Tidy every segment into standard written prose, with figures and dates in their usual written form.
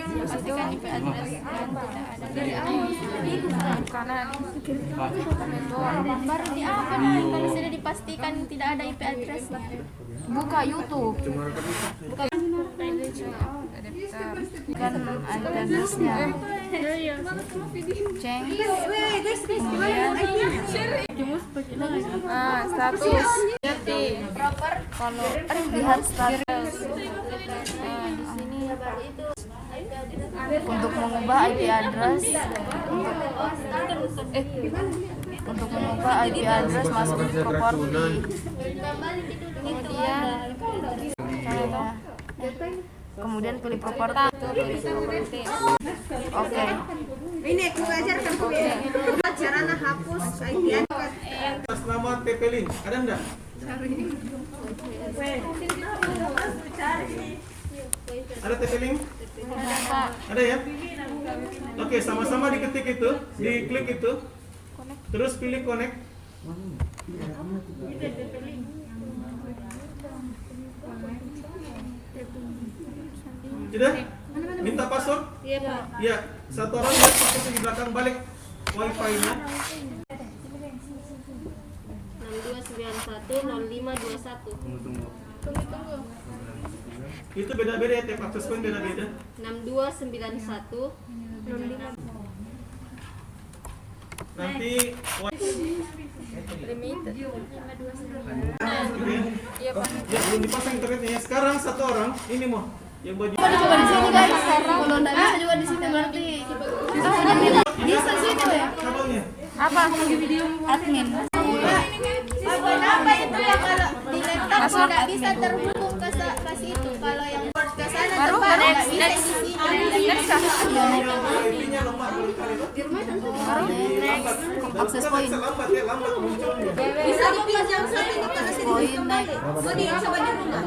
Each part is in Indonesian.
pastikan IP address dan tidak ada dari kanan baru di apa kalau sudah dipastikan tidak ada IP addressnya. Buka YouTube. Buka Kan IP addressnya. Ceng. Kemudian status jadi kalau lihat status untuk mengubah IP address untuk mengubah IP address masuk ke properti. Kemudian pilih properti. Oke. Ini aku ajarkan cara hapus IP atas nama TP Link ada enggak? Ada TP Link? Ada ya? Oke, sama-sama diketik itu, diklik itu, terus pilih connect. Sudah? Minta password? Iya Pak. Ya, satu orang lihat password di belakang balik wifi-nya. 62910521. Tunggu. Itu beda-beda ya, tiap akses point beda-beda. 629105. Nanti Limited. Iya Pak. Ya, belum dipasang internetnya ya. Sekarang satu orang ini mau yang baju. Coba di sini guys. Kalau enggak bisa juga di sini berarti. Bisa sih itu ya. Kabelnya. Apa? Admin. Apa itu ya kalau di laptop nggak bisa terhubung ke situ, kalau yang ke sana Baru nggak bisa next. di sini. Wifi-nya lemah barangkali itu. Baru akses poin. Lambat ya, lambat munculnya. Bisa dipinjam satu ke sini. Poin naik. Oh, di sama di rumah.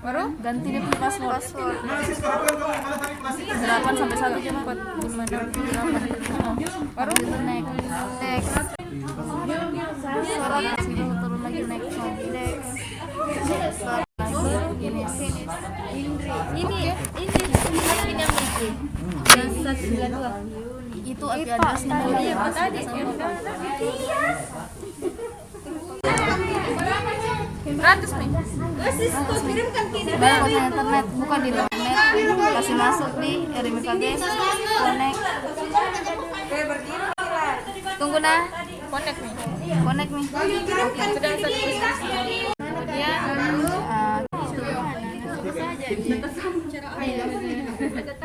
Baru ganti dia punya password. Mana sih sekarang kan kamu mana tadi plastik? 8 sampai 1 jam 4. Baru next. Turun lagi next. Ini admin yang ini. Yang 192. Itu IP addressnya Tadi. gratis nih. Kau kirimkan ke Bayar pakai internet, bukan di internet. Kasih masuk di RMKG connect. Tunggu nah. Connect nih. Oke. Kemudian